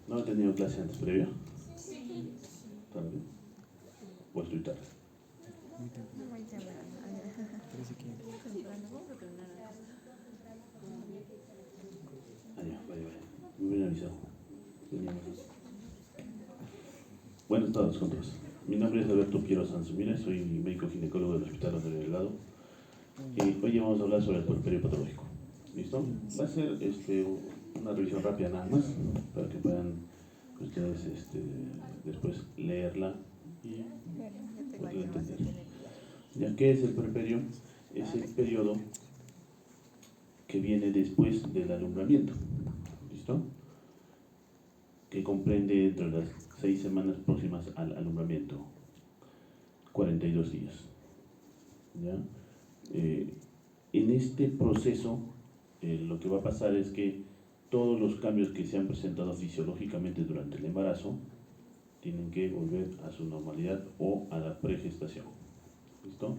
¿No ha tenido clase antes previa? ¿Tarde? ¿O estoy tarde? Ah, ya, vaya. Me hubieran avisado. Buenas tardes con todos. Mi nombre es Alberto Piero Sansumira, soy médico ginecólogo del Hospital Antonio Delgado. Hoy vamos a hablar sobre el puerperio patológico. ¿Listo? Va a ser una revisión rápida nada más, para que puedan ustedes después leerla y poder entender. ¿Ya qué es el puerperio? Es el periodo que viene después del alumbramiento. ¿Listo? Que comprende entre las 6 semanas próximas al alumbramiento, 42 días. ¿Ya? En este proceso, lo que va a pasar es que todos los cambios que se han presentado fisiológicamente durante el embarazo tienen que volver a su normalidad o a la pregestación. ¿Listo?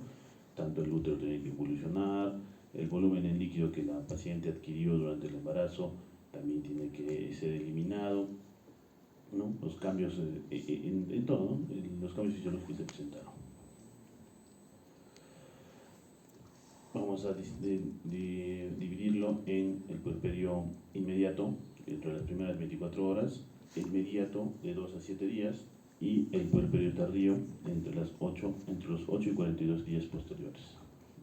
Tanto el útero tiene que evolucionar, el volumen en líquido que la paciente adquirió durante el embarazo también tiene que ser eliminado, ¿no? Los cambios en todo, ¿no? Los cambios fisiológicos que se presentaron. Vamos a dividirlo en el puerperio inmediato, entre las primeras 24 horas, el inmediato de 2 a 7 días y el puerperio tardío entre los 8 y 42 días posteriores.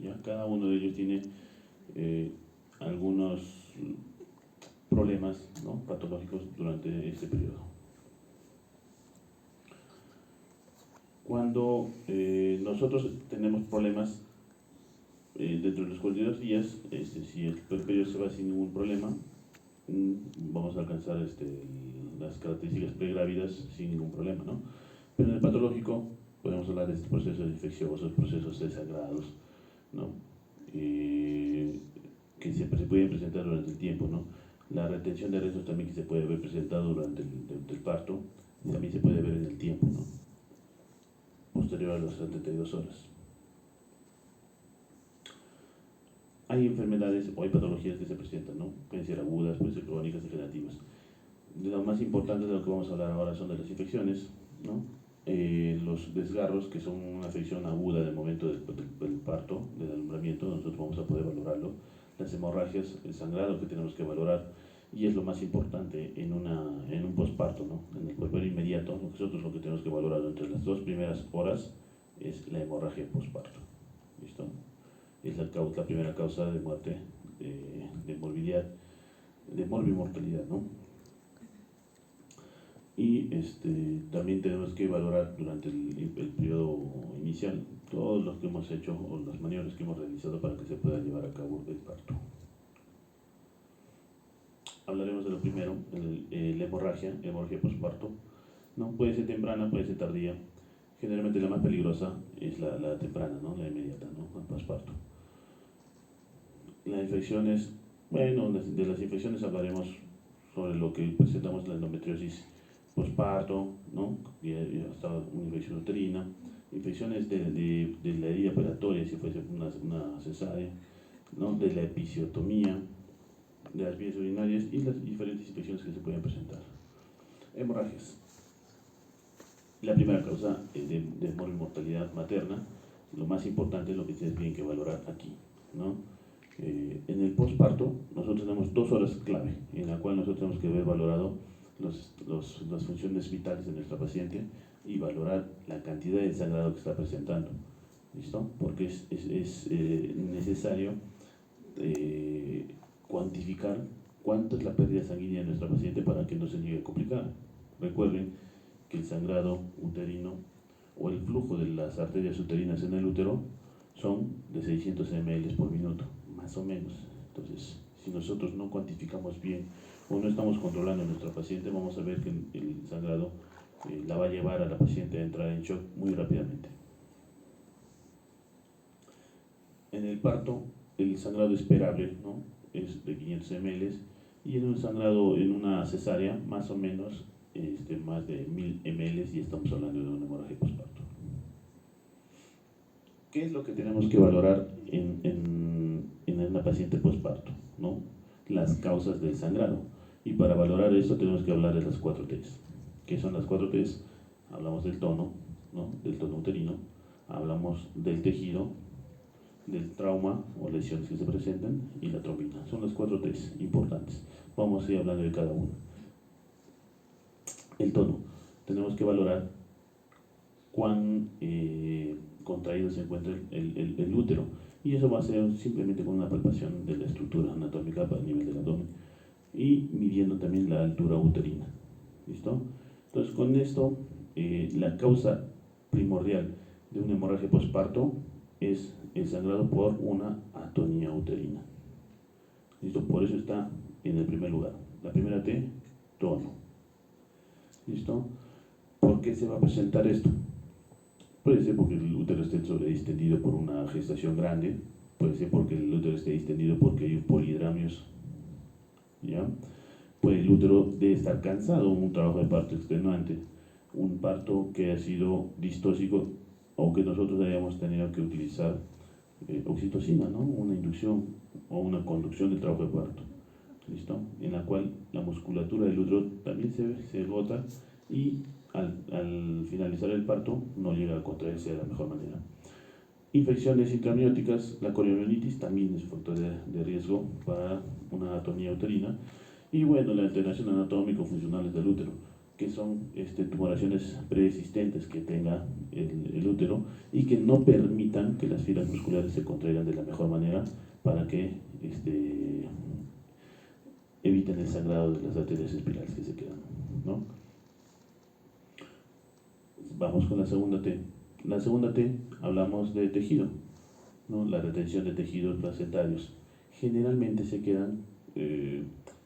¿Ya? Cada uno de ellos tiene algunos problemas, ¿no?, patológicos durante este periodo. Cuando nosotros tenemos problemas dentro de los 42 días, si el puerperio se va sin ningún problema, vamos a alcanzar las características pregrávidas sin ningún problema, ¿no? Pero en el patológico podemos hablar de estos procesos infecciosos, procesos desagrados, ¿no? Que se pueden presentar durante el tiempo, ¿no? La retención de restos también, que se puede haber presentado durante el parto, también se puede ver en el tiempo, ¿no?, posterior a las 72 horas. Hay enfermedades o hay patologías que se presentan, ¿no? Pueden ser agudas, pueden ser crónicas, degenerativas. De lo más importante de lo que vamos a hablar ahora son de las infecciones, ¿no? Los desgarros, que son una afección aguda del momento del parto, del alumbramiento, nosotros vamos a poder valorarlo. Las hemorragias, el sangrado, que tenemos que valorar, y es lo más importante en un posparto, ¿no? En el puerperio inmediato, nosotros lo que tenemos que valorar entre las 2 primeras horas es la hemorragia posparto. ¿Listo? Es la primera causa de muerte, de morbilidad, de morbimortalidad, ¿no? Y también tenemos que valorar durante el periodo inicial todos los que hemos hecho o las maniobras que hemos realizado para que se pueda llevar a cabo el parto. Hablaremos de lo primero, la hemorragia posparto, ¿no? Puede ser temprana, puede ser tardía. Generalmente la más peligrosa es la temprana, ¿no?, la inmediata, ¿no?, el posparto. Las infecciones, bueno, de las infecciones hablaremos sobre lo que presentamos, la endometriosis posparto, ¿no?, y hasta una infección uterina, infecciones de la herida operatoria, si fuese una cesárea, ¿no?, de la episiotomía, de las vías urinarias y las diferentes infecciones que se pueden presentar. Hemorragias. La primera causa de morbimortalidad materna. Lo más importante es lo que ustedes tienen que valorar aquí, ¿no? En el posparto nosotros tenemos 2 horas clave en la cual nosotros tenemos que ver valorado las funciones vitales de nuestra paciente y valorar la cantidad de sangrado que está presentando. ¿Listo? Porque es necesario cuantificar cuánto es la pérdida sanguínea de nuestra paciente para que no se llegue a complicar. Recuerden que el sangrado uterino o el flujo de las arterias uterinas en el útero son de 600 ml por minuto, más o menos. Entonces, si nosotros no cuantificamos bien o no estamos controlando a nuestra paciente, vamos a ver que el sangrado la va a llevar a la paciente a entrar en shock muy rápidamente. En el parto, el sangrado esperable, ¿no?, es de 500 ml, y en un sangrado, en una cesárea, más o menos más de 1000 ml, y estamos hablando de una hemorragia posparto. ¿Qué es lo que tenemos que valorar en una paciente posparto, ¿no? Las causas del sangrado. Y para valorar esto tenemos que hablar de las 4 T's. ¿Qué son las 4 T's? Hablamos del tono, ¿no? Del tono uterino, hablamos del tejido, del trauma o lesiones que se presentan y la trombina. Son las 4 T's importantes. Vamos a ir hablando de cada una. El tono. Tenemos que valorar cuán contraído se encuentra el útero, y eso va a ser simplemente con una palpación de la estructura anatómica para el nivel del abdomen y midiendo también la altura uterina. ¿Listo? Entonces, con esto, la causa primordial de una hemorragia postparto es el sangrado por una atonía uterina. ¿Listo? Por eso está en el primer lugar. La primera T, tono. ¿Listo? ¿Por qué se va a presentar esto? Puede ser porque el útero esté distendido por una gestación grande, puede ser porque el útero esté distendido porque hay polidramios, ¿ya? Pues el útero debe estar cansado, un trabajo de parto extenuante, un parto que ha sido distóxico o que nosotros hayamos tenido que utilizar oxitocina, ¿no? Una inducción o una conducción del trabajo de parto, ¿listo? En la cual la musculatura del útero también se agota y al finalizar el parto no llega a contraerse de la mejor manera. Infecciones intraamnióticas, la coriomionitis también es un factor de riesgo para una atonía uterina. Y bueno, la alteración anatómico-funcionales del útero, que son tumoraciones preexistentes que tenga el útero y que no permitan que las fibras musculares se contraigan de la mejor manera para que eviten el sangrado de las arterias espirales que se quedan, ¿no? Vamos con la segunda T. La segunda T, hablamos de tejido, ¿no? La retención de tejidos placentarios. Generalmente se quedan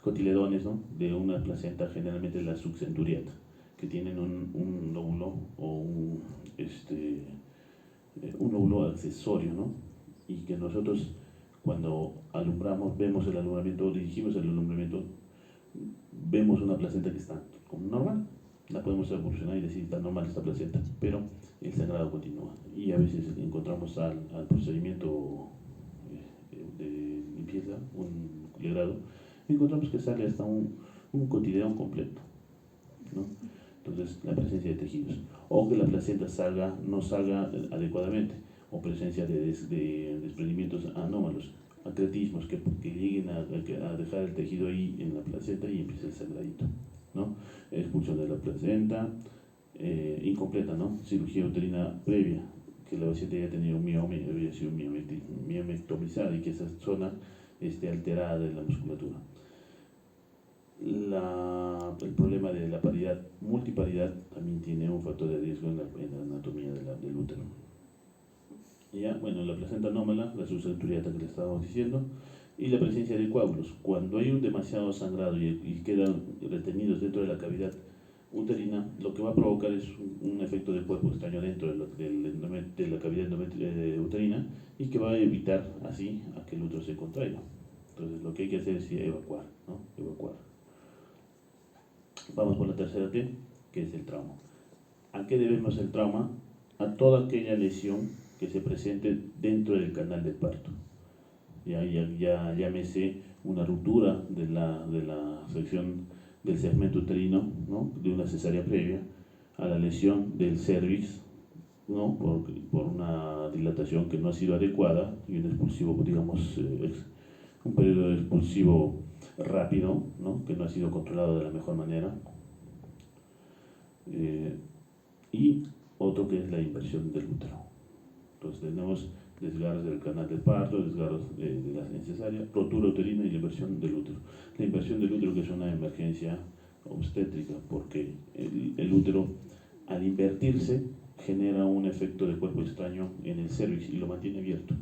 cotiledones, ¿no? De una placenta, generalmente la subcenturiata, que tienen un lóbulo o un lóbulo accesorio, ¿no? Y que nosotros cuando alumbramos, vemos el alumbramiento, dirigimos el alumbramiento, vemos una placenta que está como normal, la podemos evolucionar y decir está normal esta placenta, pero el sangrado continúa y a veces encontramos al procedimiento de limpieza, un legrado, encontramos que sale hasta un cotiledón completo, ¿no? Entonces, la presencia de tejidos, o que la placenta no salga adecuadamente, o presencia de desprendimientos anómalos, acretismos que lleguen a dejar el tejido ahí en la placenta y empieza el sangradito, ¿no? Expulsión de la placenta, incompleta, ¿no? Cirugía uterina previa, que la paciente haya tenido un miome, había sido miomectomizada y que esa zona esté alterada de la musculatura. El problema de la paridad, multiparidad, también tiene un factor de riesgo en la anatomía del útero. Ya, bueno, la placenta anómala, la subcenturiata que le estábamos diciendo, y la presencia de coágulos. Cuando hay un demasiado sangrado y quedan retenidos dentro de la cavidad uterina, lo que va a provocar es un efecto de cuerpo extraño dentro de la cavidad uterina y que va a evitar así a que el útero se contraiga. Entonces, lo que hay que hacer es evacuar, ¿no? Evacuar. Vamos por la tercera T, que es el trauma. ¿A qué debemos el trauma? A toda aquella lesión que se presente dentro del canal del parto. Ya llámese una ruptura de la sección del segmento uterino, ¿no? De una cesárea previa, a la lesión del cervix, ¿no? Por una dilatación que no ha sido adecuada y un expulsivo, digamos, un periodo expulsivo rápido, ¿no? Que no ha sido controlado de la mejor manera. Y otro que es la inversión del útero. Entonces tenemos desgarros del canal del parto, desgarros de la cesárea, rotura uterina y la inversión del útero. La inversión del útero, que es una emergencia obstétrica, porque el útero al invertirse genera un efecto de cuerpo extraño en el cervix y lo mantiene abierto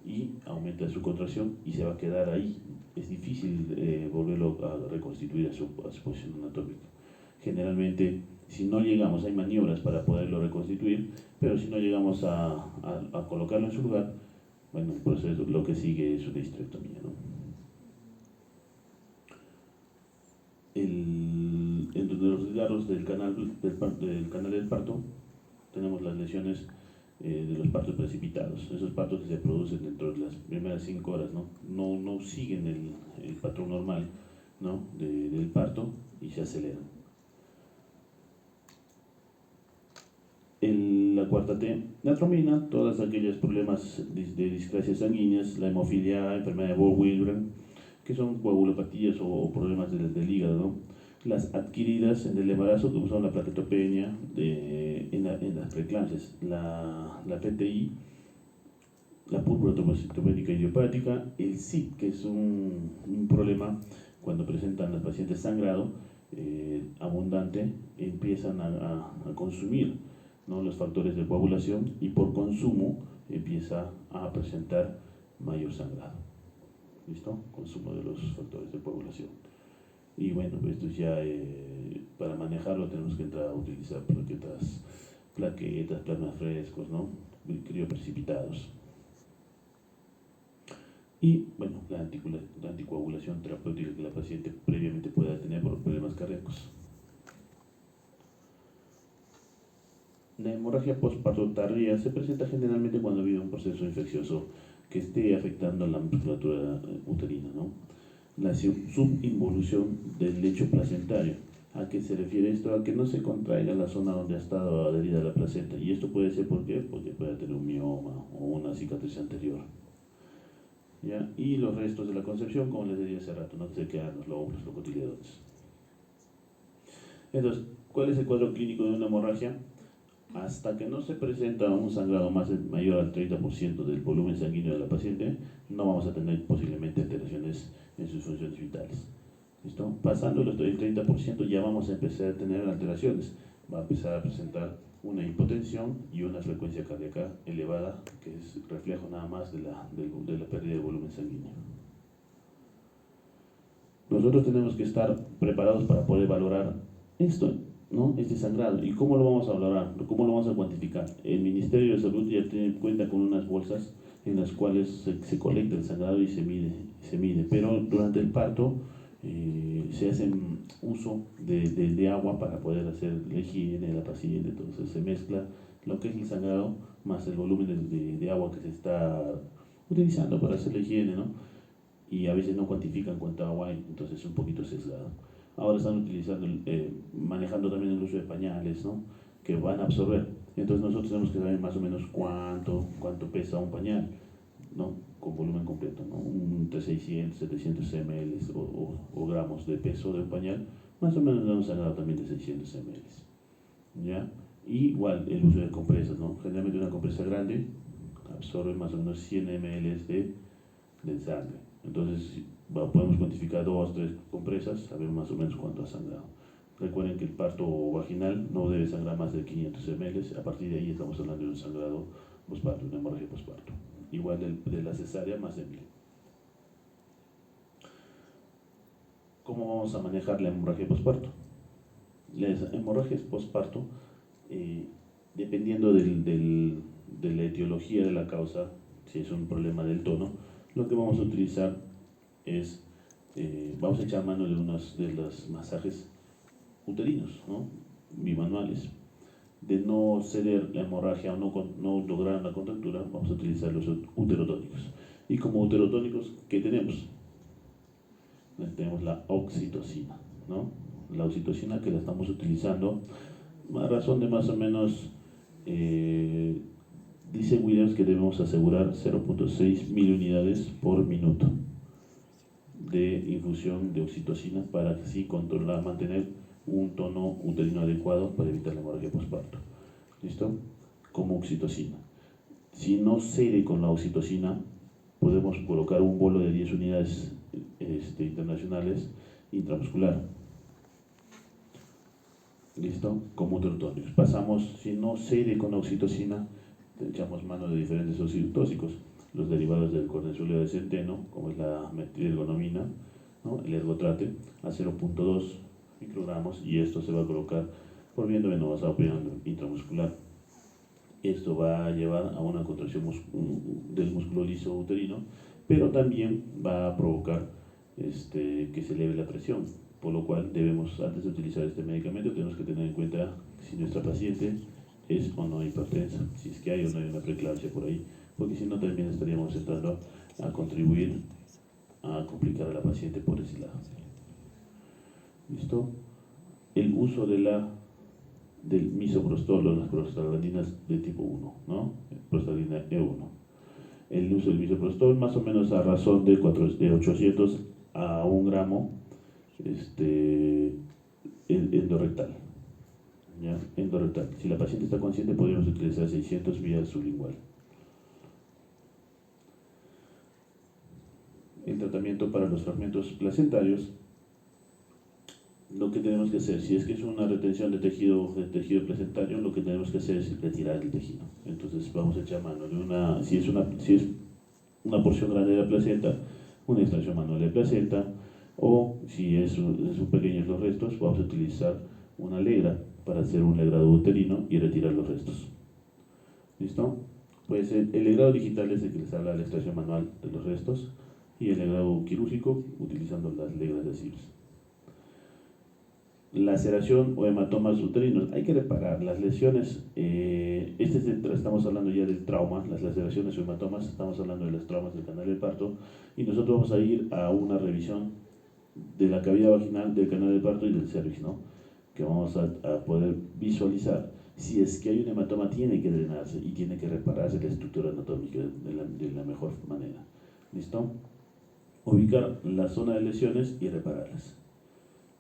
y aumenta su contracción y se va a quedar ahí. Es difícil volverlo a reconstituir a su posición anatómica. Generalmente, si no llegamos, hay maniobras para poderlo reconstituir, pero si no llegamos a colocarlo en su lugar, bueno, el proceso, lo que sigue es una histerectomía, ¿no? Entre los desgarros del canal del parto, tenemos las lesiones de los partos precipitados, esos partos que se producen dentro de las primeras 5 horas, ¿no? No siguen el patrón normal, ¿no? del parto y se aceleran. La cuarta T, la tromina, todos aquellos problemas de displasia sanguíneas, la hemofilia, enfermedad de Böhm-Wilhelm, que son coagulopatías o problemas del hígado, ¿no? Las adquiridas en el embarazo, como son la plaquetopenia, en las preeclampsias, la PTI, la púrpura trombocitopénica idiopática, el SIP, que es un problema cuando presentan las pacientes sangrado abundante, empiezan a consumir, ¿no? los factores de coagulación y por consumo empieza a presentar mayor sangrado. ¿Listo? Consumo de los factores de coagulación. Y bueno, esto ya para manejarlo tenemos que entrar a utilizar plaquetas, plasmas frescos, ¿no? Crioprecipitados. Y bueno, la anticoagulación terapéutica que la paciente previamente pueda tener por problemas cardíacos. La hemorragia postparto tardía se presenta generalmente cuando ha habido un proceso infeccioso que esté afectando la musculatura uterina, ¿no? La subinvolución del lecho placentario. ¿A qué se refiere esto? A que no se contraiga la zona donde ha estado adherida la placenta. Y esto puede ser ¿por qué? Porque puede tener un mioma o una cicatriz anterior. ¿Ya? Y los restos de la concepción, como les decía hace rato, no se quedan los lóbulos, los cotiledones. Entonces, ¿cuál es el cuadro clínico de una hemorragia? Hasta que no se presenta un sangrado mayor al 30% del volumen sanguíneo de la paciente, no vamos a tener posiblemente alteraciones en sus funciones vitales. ¿Listo? Pasando el 30% ya vamos a empezar a tener alteraciones. Va a empezar a presentar una hipotensión y una frecuencia cardíaca elevada, que es reflejo nada más de la pérdida de volumen sanguíneo. Nosotros tenemos que estar preparados para poder valorar esto, ¿no? Este sangrado. ¿Y cómo lo vamos a valorar? ¿Cómo lo vamos a cuantificar? El Ministerio de Salud ya cuenta con unas bolsas en las cuales se colecta el sangrado y se mide. Pero durante el parto se hace uso de agua para poder hacer la higiene de la paciente. Entonces se mezcla lo que es el sangrado más el volumen de agua que se está utilizando para hacer la higiene, ¿no? Y a veces no cuantifican cuánta agua hay, entonces es un poquito sesgado. Ahora están utilizando, manejando también el uso de pañales, ¿no? Que van a absorber. Entonces nosotros tenemos que saber más o menos cuánto pesa un pañal, ¿no? Con volumen completo, ¿no? Entre 600, 700 ml o gramos de peso de un pañal, más o menos un sangrado también de 600 ml. ¿Ya? Y igual el uso de compresas, ¿no? Generalmente una compresa grande absorbe más o menos 100 ml de sangre. Entonces podemos cuantificar 2 o 3 compresas, saber más o menos cuánto ha sangrado. Recuerden que el parto vaginal no debe sangrar más de 500 ml, a partir de ahí estamos hablando de un sangrado postparto, una hemorragia postparto. Igual de la cesárea más de 1000. ¿Cómo vamos a manejar la hemorragia postparto? Las hemorragias postparto, dependiendo de la etiología de la causa, si es un problema del tono, lo que vamos a utilizar es, vamos a echar mano de unos de los masajes uterinos, ¿no? Bimanuales. De no ceder la hemorragia o no lograr la contractura, vamos a utilizar los uterotónicos. Y como uterotónicos, ¿qué tenemos? Tenemos la oxitocina, ¿no? La oxitocina que la estamos utilizando a razón de más o menos, dice Williams que debemos asegurar 0.6 miliunidades por minuto de infusión de oxitocina para así controlar, mantener un tono uterino adecuado para evitar la hemorragia postparto. ¿Listo? Como oxitocina. Si no cede con la oxitocina, podemos colocar un bolo de 10 unidades internacionales intramuscular. ¿Listo? Como uterotónicos. Pasamos, si no cede con la oxitocina, echamos mano de diferentes oxitotóxicos, los derivados del cortisol de centeno, como es la metilergonomina, ¿no? El ergotrate, a 0.2 microgramos, y esto se va a colocar por vía endovenosa o intramuscular. Esto va a llevar a una contracción del músculo liso uterino, pero también va a provocar que se eleve la presión, por lo cual debemos, antes de utilizar este medicamento, tenemos que tener en cuenta si nuestra paciente es o no hipertensa, si es que hay o no hay una preeclampsia por ahí, porque si no también estaríamos entrando a contribuir a complicar a la paciente por ese lado. ¿Listo? El uso del misoprostol o las prostaglandinas de tipo 1, ¿no? Prostaglandina E1. El uso del misoprostol más o menos a razón de 800 a 1 gramo endorrectal. ¿Ya? Endorrectal. Si la paciente está consciente, podríamos utilizar 600 vía sublingual. El tratamiento para los fragmentos placentarios, lo que tenemos que hacer, si es que es una retención de tejido placentario, lo que tenemos que hacer es retirar el tejido. Entonces vamos a echar mano de si es una porción grande de la placenta, una extracción manual de placenta, o si son pequeños los restos, vamos a utilizar una legra para hacer un legrado uterino y retirar los restos. ¿Listo? Pues el legrado digital es el que les habla de la extracción manual de los restos, y el legrado quirúrgico utilizando las legras de Sims. Laceración o hematomas uterinos, hay que reparar las lesiones. Estamos hablando ya del trauma, las laceraciones o hematomas, estamos hablando de los traumas del canal del parto, y nosotros vamos a ir a una revisión de la cavidad vaginal, del canal del parto y del cervix, ¿no? Que vamos a poder visualizar. Si es que hay un hematoma, tiene que drenarse y tiene que repararse la estructura anatómica de la mejor manera. ¿Listo? Ubicar la zona de lesiones y repararlas.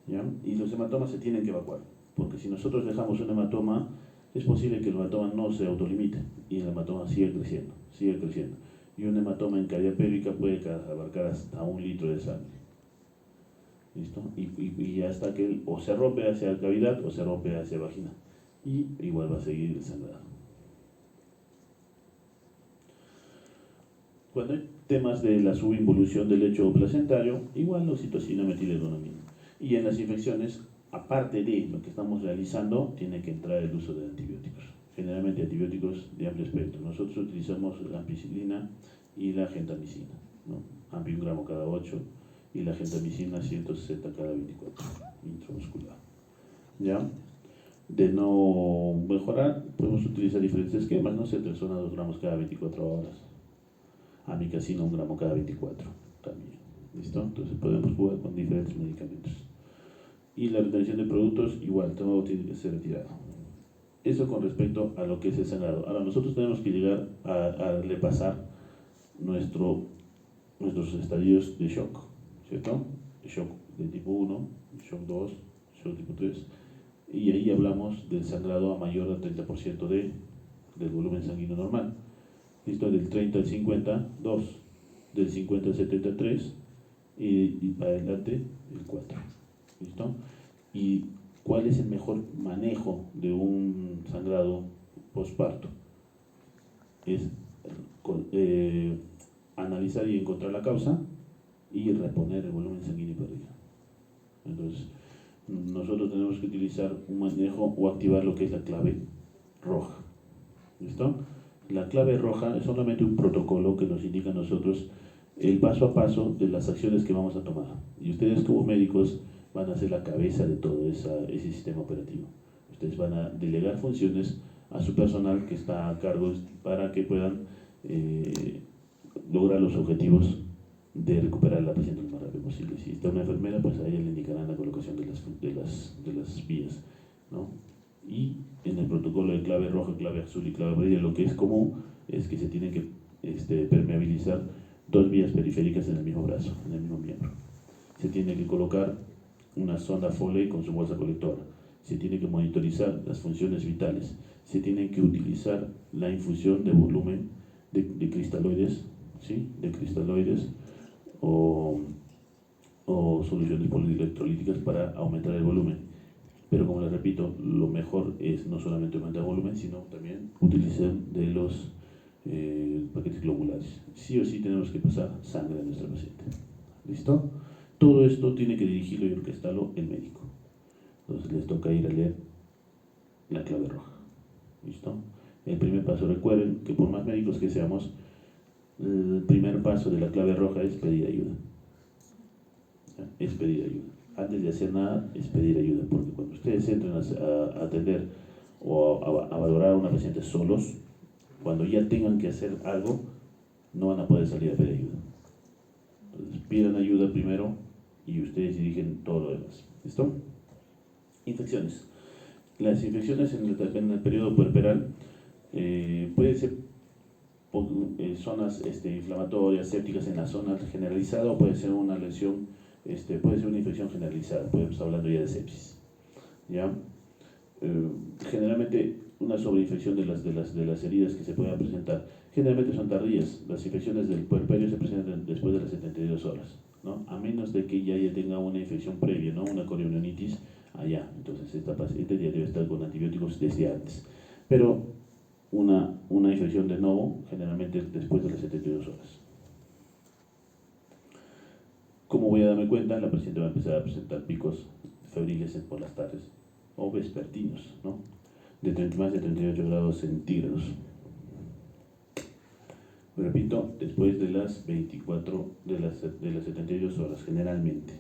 ¿Ya? Y los hematomas se tienen que evacuar, porque si nosotros dejamos un hematoma, es posible que el hematoma no se autolimite y el hematoma sigue creciendo. Y un hematoma en cavidad pélvica puede abarcar hasta 1 litro de sangre. ¿Listo? Y hasta que o se rompe hacia la cavidad o se rompe hacia la vagina, y igual va a seguir el sangrado. Cuando hay temas de la subinvolución del lecho placentario, igual oxitocina, metiledronamina. Y en las infecciones, aparte de lo que estamos realizando, tiene que entrar el uso de antibióticos. Generalmente antibióticos de amplio espectro. Nosotros utilizamos la ampicilina y la gentamicina, ¿no? Ampi 1 gramo cada 8 y la gentamicina 160 cada 24 intramuscular. ¿Ya? De no mejorar, podemos utilizar diferentes esquemas, ¿no? Cetrazona 2 gramos cada 24 horas. Amikacina 1 gramo cada 24 también. ¿Listo? Entonces podemos jugar con diferentes medicamentos. Y la retención de productos, igual, todo tiene que ser retirado. Eso con respecto a lo que es el sangrado. Ahora, nosotros tenemos que llegar a repasar nuestros estadios de shock, ¿cierto? Shock de tipo 1, shock 2, shock tipo 3. Y ahí hablamos del sangrado a mayor del 30% del volumen sanguíneo normal. ¿Listo? Del 30 al 50, 2. Del 50 al 73 y para adelante el 4. ¿Listo? ¿Y cuál es el mejor manejo de un sangrado postparto? Es analizar y encontrar la causa y reponer el volumen sanguíneo perdido. Entonces, nosotros tenemos que utilizar un manejo o activar lo que es la clave roja. ¿Listo? La clave roja es solamente un protocolo que nos indica a nosotros el paso a paso de las acciones que vamos a tomar. Y ustedes como médicos van a ser la cabeza de todo ese sistema operativo. Ustedes van a delegar funciones a su personal que está a cargo para que puedan lograr los objetivos de recuperar a la paciente lo más rápido posible. Si está una enfermera, pues a ella le indicarán la colocación de las vías, ¿no? Y en el protocolo de clave roja, clave azul y clave amarilla, lo que es común es que se tienen que permeabilizar 2 vías periféricas en el mismo brazo, en el mismo miembro. Se tiene que colocar una sonda Foley con su bolsa colectora. Se tiene que monitorizar las funciones vitales. Se tiene que utilizar la infusión de volumen de cristaloides, ¿sí? De cristaloides o soluciones polielectrolíticas para aumentar el volumen. Pero como les repito, lo mejor es no solamente aumentar el volumen, sino también utilizar de los paquetes globulares. Sí o sí tenemos que pasar sangre a nuestra paciente. ¿Listo? Todo esto tiene que dirigirlo y orquestarlo el médico. Entonces les toca ir a leer la clave roja. ¿Listo? El primer paso, recuerden que por más médicos que seamos, el primer paso de la clave roja es pedir ayuda. Es pedir ayuda. Antes de hacer nada, es pedir ayuda, porque cuando ustedes entran a atender o a valorar a una paciente solos, cuando ya tengan que hacer algo, no van a poder salir a pedir ayuda. Entonces, pidan ayuda primero y ustedes dirigen todo lo demás. ¿Listo? Infecciones. Las infecciones en el periodo puerperal pueden ser por zonas inflamatorias, sépticas en la zona generalizada, o puede ser una lesión, puede ser una infección generalizada, podemos estar hablando ya de sepsis. ¿Ya? Generalmente una sobreinfección de las heridas que se puedan presentar, generalmente son tardías. Las infecciones del puerperio se presentan después de las 72 horas, ¿no? A menos de que ya tenga una infección previa, ¿no? Una coriamnionitis allá, entonces esta paciente ya debe estar con antibióticos desde antes. Pero una infección de nuevo, generalmente después de las 72 horas. ¿Cómo voy a darme cuenta? La paciente va a empezar a presentar picos febriles por las tardes o vespertinos, ¿no? De más de 38 grados centígrados. Repito, después de las 24, de las 72 horas, generalmente.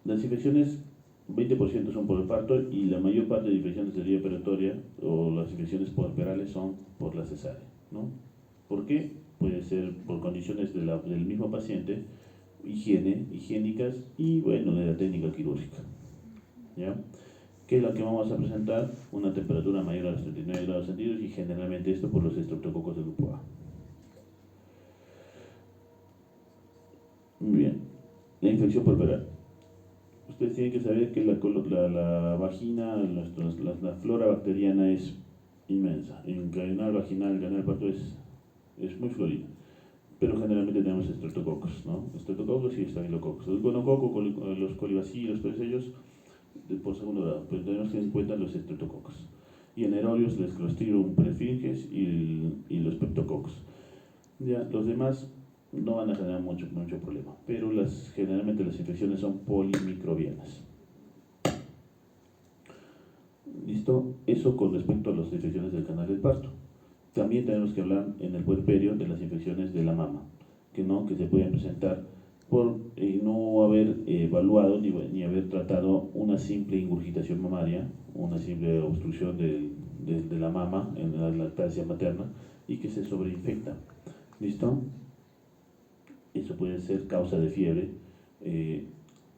Las infecciones, 20% son por el parto, y la mayor parte de infecciones de vía operatoria o las infecciones puerperales son por la cesárea, ¿no? ¿Por qué? Puede ser por condiciones del mismo paciente, higiénicas y, bueno, de la técnica quirúrgica, ¿ya? ¿Qué es lo que vamos a presentar? Una temperatura mayor a los 39 grados centígrados, y generalmente esto por los estreptococos del grupo A. Muy bien. La infección puerperal. Ustedes tienen que saber que la vagina, la flora bacteriana es inmensa. En canal vaginal, el canal parto es muy florido. Pero generalmente tenemos estreptococos, ¿no? Estreptococos y estafilococos. El gonococo, los colibacilos, todos ellos por segundo grado, pero tenemos que tener en cuenta los estreptococos. Y en aerobios, el Clostridium perfringens y los peptococos. Ya, los demás no van a generar mucho problema, pero generalmente las infecciones son polimicrobianas. ¿Listo? Eso con respecto a las infecciones del canal del parto. También tenemos que hablar en el puerperio de las infecciones de la mama, que se pueden presentar por no haber evaluado ni haber tratado una simple ingurgitación mamaria, una simple obstrucción de la mama en la lactancia materna, y que se sobreinfecta. ¿Listo? Eso puede ser causa de fiebre.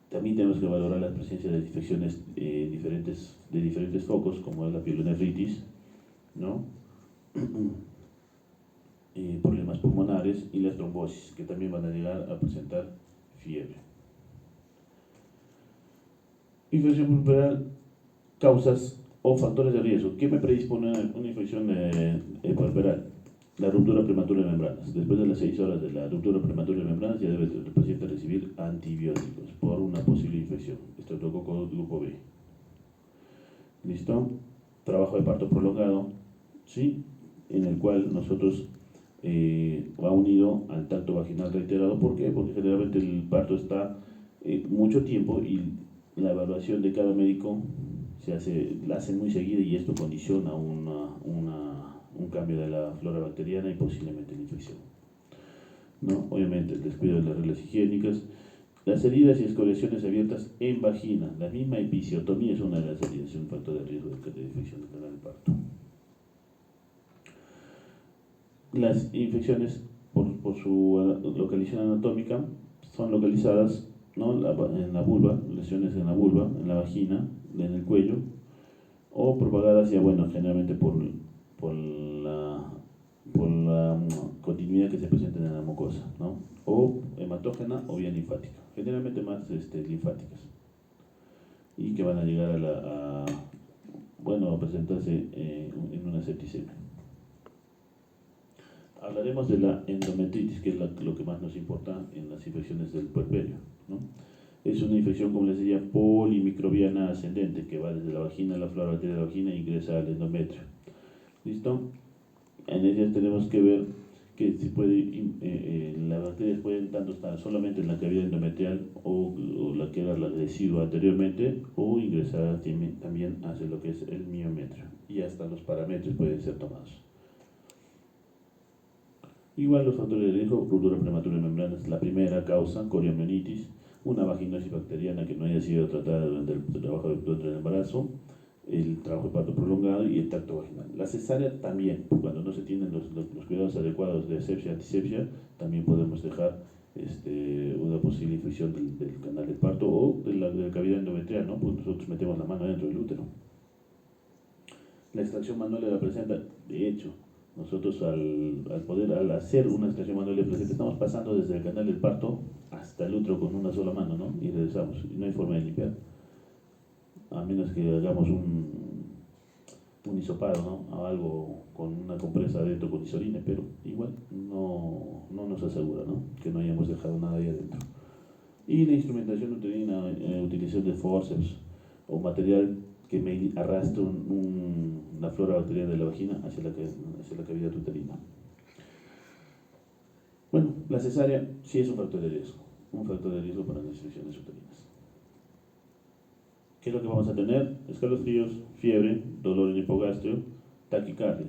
También tenemos que valorar la presencia de infecciones de diferentes focos, como es la pielonefritis, ¿no? Problemas pulmonares y las trombosis, que también van a llegar a presentar fiebre. Infección puerperal, causas o factores de riesgo. ¿Qué me predispone a una infección puerperal? La ruptura prematura de membranas. Después de las 6 horas de la ruptura prematura de membranas, ya debe el paciente recibir antibióticos por una posible infección. Estreptococo grupo B. ¿Listo? Trabajo de parto prolongado, ¿sí? En el cual nosotros va unido al tacto vaginal reiterado. ¿Por qué? Porque generalmente el parto está mucho tiempo, y la evaluación de cada médico la hace muy seguida, y esto condiciona un cambio de la flora bacteriana y posiblemente la infección, ¿no? Obviamente el descuido de las reglas higiénicas, las heridas y escoriaciones abiertas en vagina. La misma episiotomía es una de las heridas, un factor de riesgo de infección del canal del parto. Las infecciones, por su localización anatómica, son localizadas, ¿no? En la vulva, lesiones en la vulva, en la vagina, en el cuello, o propagadas ya, bueno, generalmente por la continuidad que se presenta en la mucosa, ¿no? O hematógena o bien linfática, generalmente más linfáticas, y que van a llegar a presentarse en una septicemia. Hablaremos de la endometritis, que es lo que más nos importa en las infecciones del puerperio, ¿no? Es una infección, como les decía, polimicrobiana ascendente, que va desde la vagina, la flora bacteriana de la vagina, e ingresa al endometrio. ¿Listo? En ellas tenemos que ver que las bacterias pueden tanto estar solamente en la cavidad endometrial, o la que era la decidua anteriormente, o ingresar también hacia lo que es el miometrio, y hasta los parametrios pueden ser tomados. Igual los factores de riesgo: ruptura prematura de membranas, la primera causa, coriamnionitis, una vaginosis bacteriana que no haya sido tratada durante el trabajo durante el embarazo, el trabajo de parto prolongado y el tacto vaginal. La cesárea también, cuando no se tienen los cuidados adecuados de asepsia, antisepsia, también podemos dejar una posible infección del canal de parto o de la cavidad endometrial, ¿no? Porque nosotros metemos la mano dentro del útero. La extracción manual de la placenta, de hecho, nosotros al hacer una extracción manual de placenta, estamos pasando desde el canal del parto hasta el útero con una sola mano, ¿no? Y regresamos, y no hay forma de limpiar, a menos que hagamos un hisopado, ¿no? O algo con una compresa adentro con isorina, pero igual no nos asegura, ¿no? Que no hayamos dejado nada ahí adentro. Y la instrumentación uterina, utilización de forceps o material que me arrastre una flora bacteriana de la vagina hacia la cavidad uterina. Bueno, la cesárea sí es un factor de riesgo para las infecciones uterinas. ¿Qué es lo que vamos a tener? Escalofríos, fiebre, dolor en hipogastrio, taquicardia.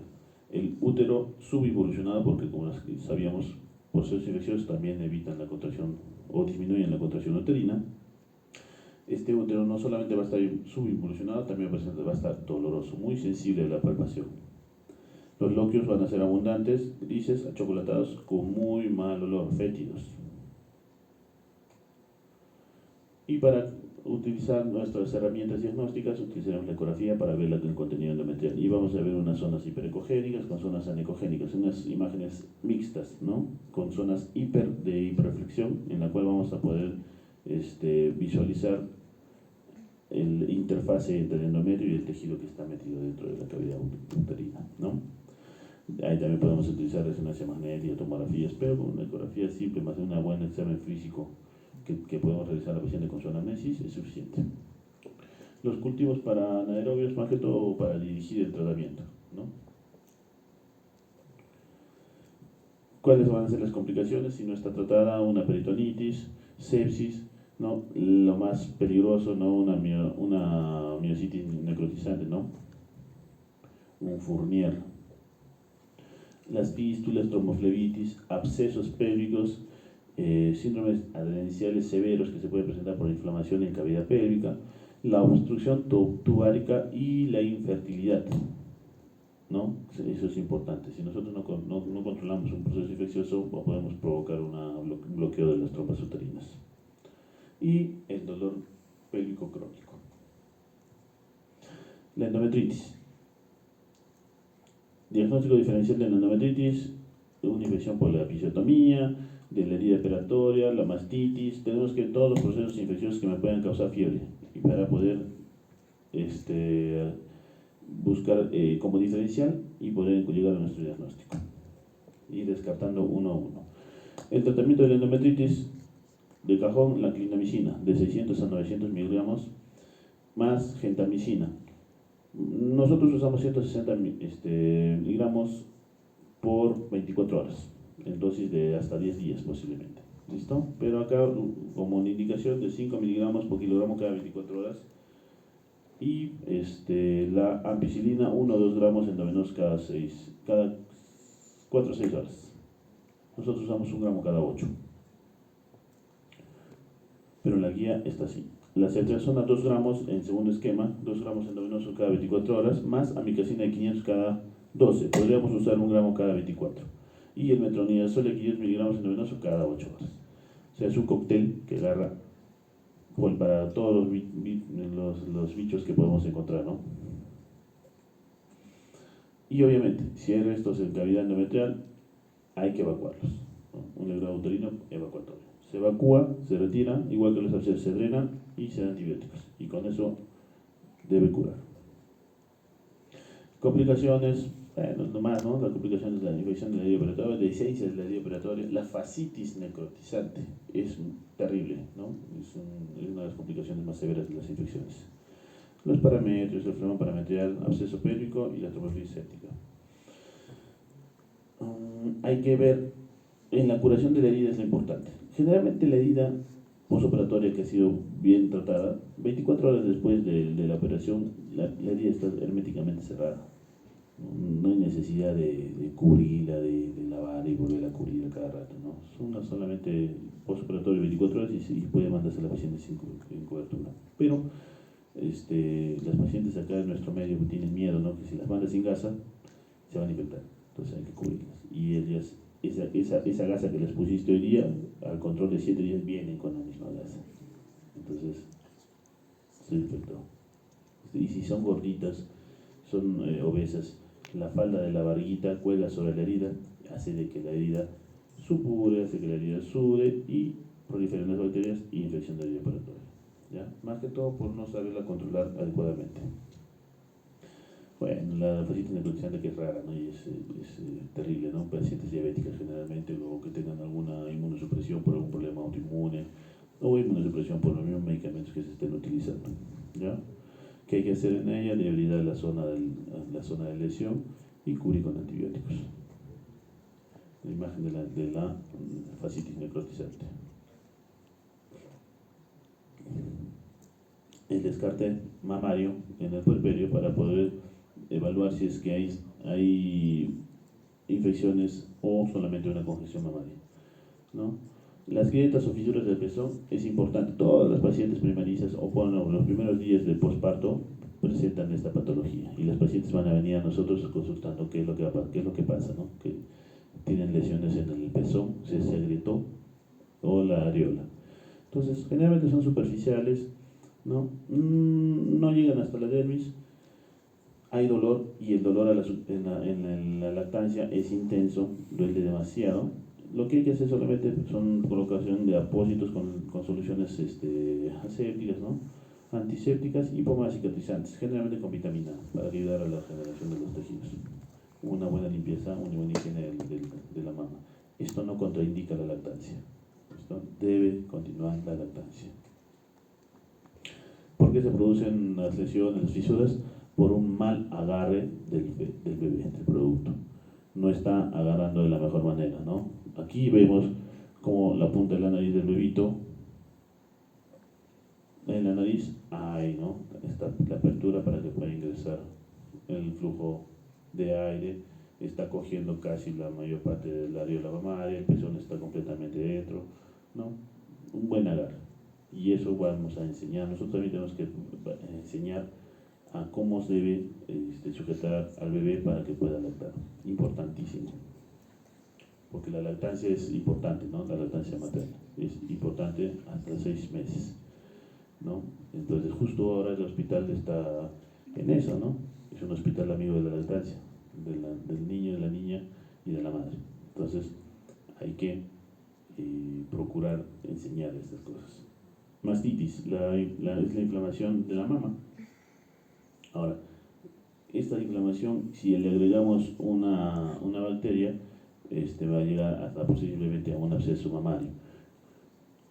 El útero subevolucionado, porque como sabíamos, procesos infecciosos también evitan la contracción o disminuyen la contracción uterina. Este útero no solamente va a estar subevolucionado, también va a estar doloroso, muy sensible a la palpación. Los loquios van a ser abundantes, grises, achocolatados, con muy mal olor, fétidos. Y para utilizar nuestras herramientas diagnósticas, utilizaremos la ecografía para ver el contenido endometrial. Y vamos a ver unas zonas hiperecogénicas con zonas anecogénicas, unas imágenes mixtas, ¿no? Con zonas de hiperreflexión, en la cual vamos a poder visualizar la interfase entre el endometrio y el tejido que está metido dentro de la cavidad uterina, ¿no? Ahí también podemos utilizar resonancia magnética, tomografías, pero con una ecografía simple, más de un buen examen físico que podemos realizar a la paciente con su anamnesis es suficiente. Los cultivos para anaerobios, más que todo para dirigir el tratamiento, ¿no? ¿Cuáles van a ser las complicaciones si no está tratada? Una peritonitis, sepsis, ¿no? Lo más peligroso, ¿no? Una miositis necrotizante, ¿no? Un Fournier. Las fístulas, tromboflebitis, abscesos pélvicos, síndromes adrenciales severos que se pueden presentar por inflamación en cavidad pélvica, la obstrucción tubárica y la infertilidad, ¿no? Eso es importante. Si nosotros no controlamos un proceso infeccioso, podemos provocar un bloqueo de las trompas uterinas. Y el dolor pélvico crónico. La endometritis. Diagnóstico diferencial de la endometritis, una infección por la episiotomía, de la herida operatoria, la mastitis. Tenemos que todos los procesos infecciosos que me puedan causar fiebre, y para poder buscar como diferencial y poder llegar a nuestro diagnóstico, y descartando uno a uno. El tratamiento de la endometritis, de cajón, la clindamicina, de 600 a 900 miligramos, más gentamicina. Nosotros usamos 160 miligramos por 24 horas, en dosis de hasta 10 días posiblemente. ¿Listo? Pero acá, como una indicación, de 5 miligramos por kilogramo cada 24 horas. Y la ampicilina, 1 o 2 gramos endovenosos cada 4 o 6 horas. Nosotros usamos 1 gramo cada 8. Pero en la guía está así. La ceftriaxona, 2 gramos en segundo esquema, 2 gramos endovenoso cada 24 horas, más amicacina de 500 cada 12. Podríamos usar 1 gramo cada 24. Y el metronidazol de 500 miligramos endovenoso cada 8 horas. O sea, es un cóctel que agarra para todos los bichos que podemos encontrar, ¿no? Y obviamente, si hay restos en cavidad endometrial, hay que evacuarlos, ¿no? Un legrado uterino evacuatorio. Se evacúa, se retira, igual que los abscesos, se drenan y se dan antibióticos. Y con eso debe curar. Complicaciones, bueno, nomás, ¿no? Las complicaciones de la infección de la herida operatoria, de licencia de la herida operatoria, la fascitis necrotizante, es terrible, ¿no? Es una de las complicaciones más severas de las infecciones. Los parametrios, el flema parametrial, absceso pélvico y la trombofilia séptica. Hay que ver, en la curación de la herida es lo importante. Generalmente la herida postoperatoria que ha sido bien tratada, 24 horas después de la operación, la herida está herméticamente cerrada. No hay necesidad de cubrirla, de lavar y volver a cubrirla cada rato, ¿no? Son solamente postoperatorio 24 horas y puede mandarse a la paciente sin cobertura. Pero las pacientes acá en nuestro medio tienen miedo, ¿no? Que si las mandas sin gasa, se van a infectar. Entonces hay que cubrirlas. Y ellas, esa gasa que les pusiste hoy día, al control de 7 días vienen con la misma gasa. Entonces, se infectó. Y si son gorditas, son obesas, la falda de la barriguita cuelga sobre la herida, hace de que la herida supure, hace que la herida sude y proliferen las bacterias y infección de la vía respiratoria. ¿Ya? Más que todo por no saberla controlar adecuadamente. Bueno, la fascitis necrotizante que es rara, ¿no? Y es terrible, ¿no? Pacientes diabéticas generalmente, o que tengan alguna inmunosupresión por algún problema autoinmune, o inmunosupresión por los mismos medicamentos que se estén utilizando, ¿ya? ¿Qué hay que hacer en ella? Debilidad la zona de lesión y cubrir con antibióticos. La imagen de la fascitis necrotizante. El descarte mamario en el puerperio para poder evaluar si es que hay infecciones o solamente una congestión mamaria, ¿no? Las grietas o fisuras del pezón es importante. Todas las pacientes primarizas o bueno, los primeros días del posparto presentan esta patología y las pacientes van a venir a nosotros consultando qué es lo que pasa, ¿no? Que tienen lesiones en el pezón, se agrietó o la areola. Entonces, generalmente son superficiales, ¿no? No llegan hasta la dermis. Hay dolor y el dolor en la lactancia es intenso, duele demasiado. Lo que hay que hacer solamente son colocación de apósitos con soluciones asépticas, ¿no? Antisépticas y pomadas cicatrizantes, generalmente con vitamina A, para ayudar a la generación de los tejidos. Una buena limpieza, una buena higiene de la mama. Esto no contraindica la lactancia. Esto debe continuar la lactancia. ¿Por qué se producen las lesiones, las fisuras? Por un mal agarre del bebé, del producto. No está agarrando de la mejor manera, ¿no? Aquí vemos como la punta de la nariz del bebito, en la nariz hay, ¿no? Está la apertura para que pueda ingresar el flujo de aire, está cogiendo casi la mayor parte del areola mamaria, el pezón está completamente dentro, ¿no? Un buen agarre. Y eso vamos a enseñar. Nosotros también tenemos que enseñar a cómo se debe sujetar al bebé para que pueda lactar. Importantísimo. Porque la lactancia es importante, ¿no? La lactancia materna es importante hasta 6 meses, ¿no? Entonces justo ahora el hospital está en eso, ¿no? Es un hospital amigo de la lactancia, del niño, de la niña y de la madre. Entonces hay que procurar enseñar estas cosas. Mastitis, es la inflamación de la mama. Ahora, esta inflamación, si le agregamos una bacteria, va a llegar hasta posiblemente a un absceso mamario.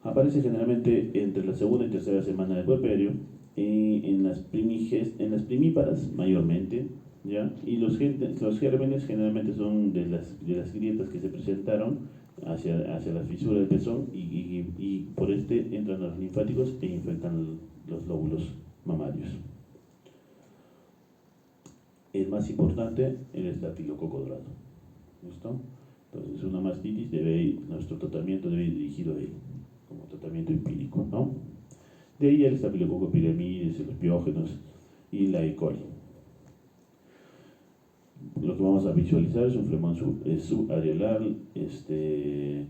Aparece generalmente entre la segunda y tercera semana del puerperio, en las primíparas mayormente, ¿ya? Y los gérmenes generalmente son de las grietas que se presentaron hacia la fisura del pezón y por entran los linfáticos e infectan los lóbulos mamarios. El más importante, el estafilococo dorado. ¿Listo? Entonces, una mastitis nuestro tratamiento debe ir dirigido a él, como tratamiento empírico, ¿no? De ahí el estafilococo epidemides, los piógenos y la E. coli. Lo que vamos a visualizar es un flemón subareolar, que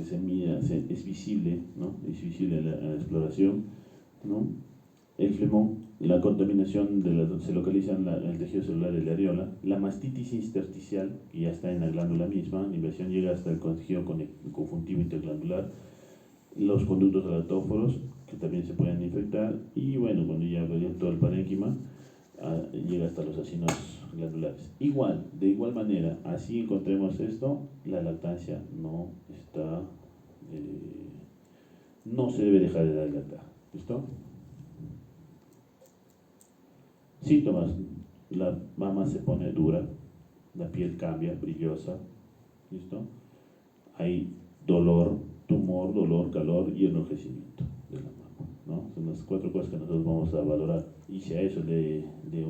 se mira, es visible, ¿no? Es visible en la exploración, ¿no? El flemón, la contaminación se localiza en el tejido celular de la areola, la mastitis intersticial, que ya está en la glándula misma, la invasión llega hasta el tejido conjuntivo interglandular, los conductos galactóforos, que también se pueden infectar, y bueno, cuando ya todo el parénquima, llega hasta los acinos glandulares. De igual manera, así encontremos esto, la lactancia no se debe dejar de dar lactar. ¿Listo? Síntomas: la mama se pone dura, la piel cambia, brillosa, ¿listo? Hay dolor, tumor, dolor, calor y enrojecimiento de la mama, ¿no? Son las 4 cosas que nosotros vamos a valorar. Y si a eso le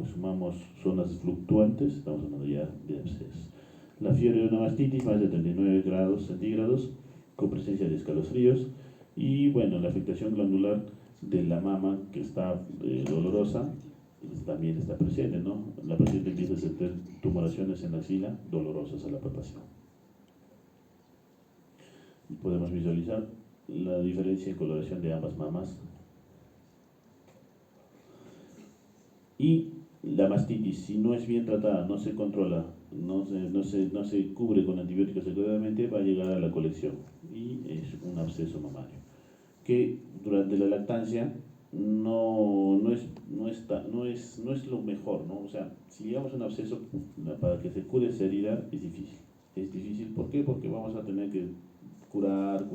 sumamos zonas fluctuantes, estamos hablando ya de abscesos. La fiebre de una mastitis, más de 39 grados centígrados, con presencia de escalofríos, y bueno, la afectación glandular de la mama que está dolorosa, también está presente, ¿no? La paciente empieza a sentir tumoraciones en la axila dolorosas a la palpación. Podemos visualizar la diferencia en coloración de ambas mamas. Y la mastitis, si no es bien tratada, no se controla, no se cubre con antibióticos adecuadamente, va a llegar a la colección y es un absceso mamario, que durante la lactancia no es lo mejor, ¿no? O sea, si llegamos a un absceso, para que se cure esa herida es difícil. Es difícil, ¿por qué? Porque vamos a tener que curar,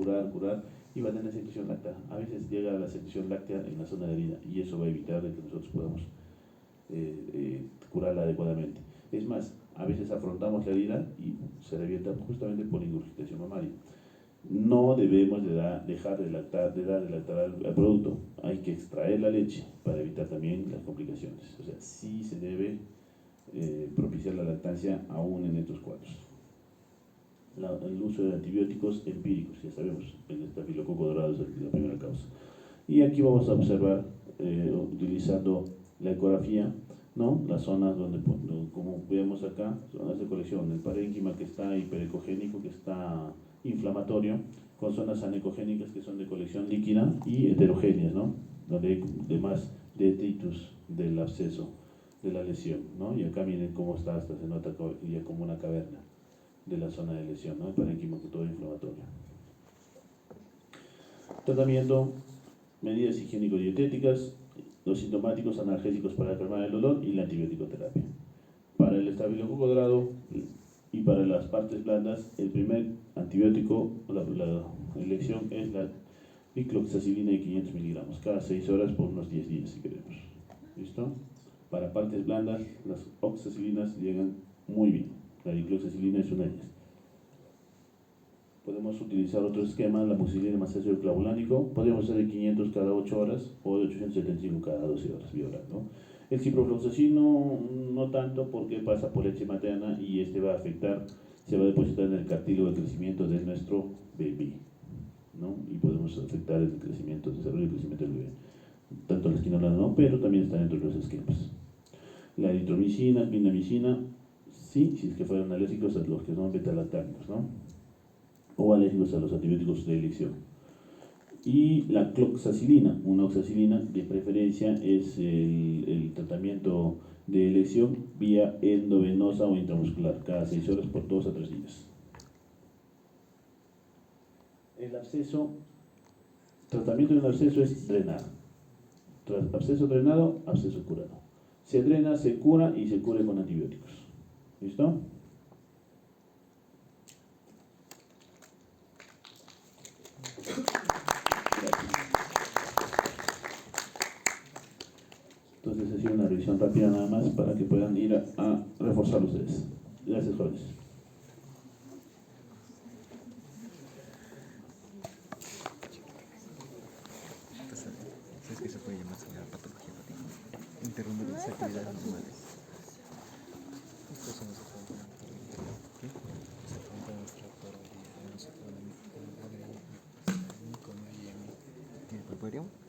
y va a tener secreción láctea. A veces llega la secreción láctea en la zona de herida y eso va a evitar de que nosotros podamos curarla adecuadamente. Es más, a veces afrontamos la herida y se revienta justamente por ingurgitación mamaria. No debemos dejar de dar de lactar al producto. Hay que extraer la leche para evitar también las complicaciones. O sea, sí se debe propiciar la lactancia aún en estos cuadros. El uso de antibióticos empíricos, ya sabemos, el estafilococo dorado es la primera causa. Y aquí vamos a observar, utilizando la ecografía, ¿no? Las zonas donde, como vemos acá, zonas de colección, el parénquima que está hiperecogénico, que está inflamatorio, con zonas anecogénicas que son de colección líquida y heterogéneas, ¿no? Donde hay más detritus del absceso, de la lesión, ¿no? Y acá miren cómo está, hasta se nota ya como una caverna de la zona de lesión, ¿no? El parénquima todo inflamatorio. Tratamiento, medidas higiénico-dietéticas, los sintomáticos analgésicos para calmar el dolor y la antibiótico-terapia. Para el estafilococo dorado y para las partes blandas, el primer antibiótico, la elección es la dicloxacilina de 500 miligramos, cada 6 horas por unos 10 días si queremos. ¿Listo? Para partes blandas, las oxacilinas llegan muy bien. La dicloxacilina es una de ellas. Podemos utilizar otro esquema, la amoxicilina más ácido clavulánico. Podemos hacer de 500 cada 8 horas o de 875 cada 12 horas vía oral, ¿no? El ciprofloxacin no tanto porque pasa por leche materna y este va a afectar, se va a depositar en el cartílago de crecimiento de nuestro bebé, ¿no? Y podemos afectar el crecimiento, el desarrollo y crecimiento del bebé. Tanto la esquinola no, pero también está dentro de los esquemas. La eritromicina, clindamicina, sí, si es que fueran alérgicos a los que son betalactámicos, ¿no? O alérgicos a los antibióticos de elección. Y la cloxacilina, una oxacilina de preferencia es el tratamiento de elección vía endovenosa o intramuscular, cada 6 horas por 2 a 3 días. El absceso, tratamiento de un absceso es drenar. Tras absceso drenado, absceso curado. Se drena, se cura y se cura con antibióticos. ¿Listo? Entonces ha sido una revisión rápida nada más para que puedan ir a reforzar ustedes. Gracias, jóvenes. ¿Sabes que se puede llamar señora patología hepática? Interrumpe las actividades normales. Esto no se puede llamar ¿qué? Se pregunta a nuestra doctora hoy día, no se puede llamar ¿tiene pulporio?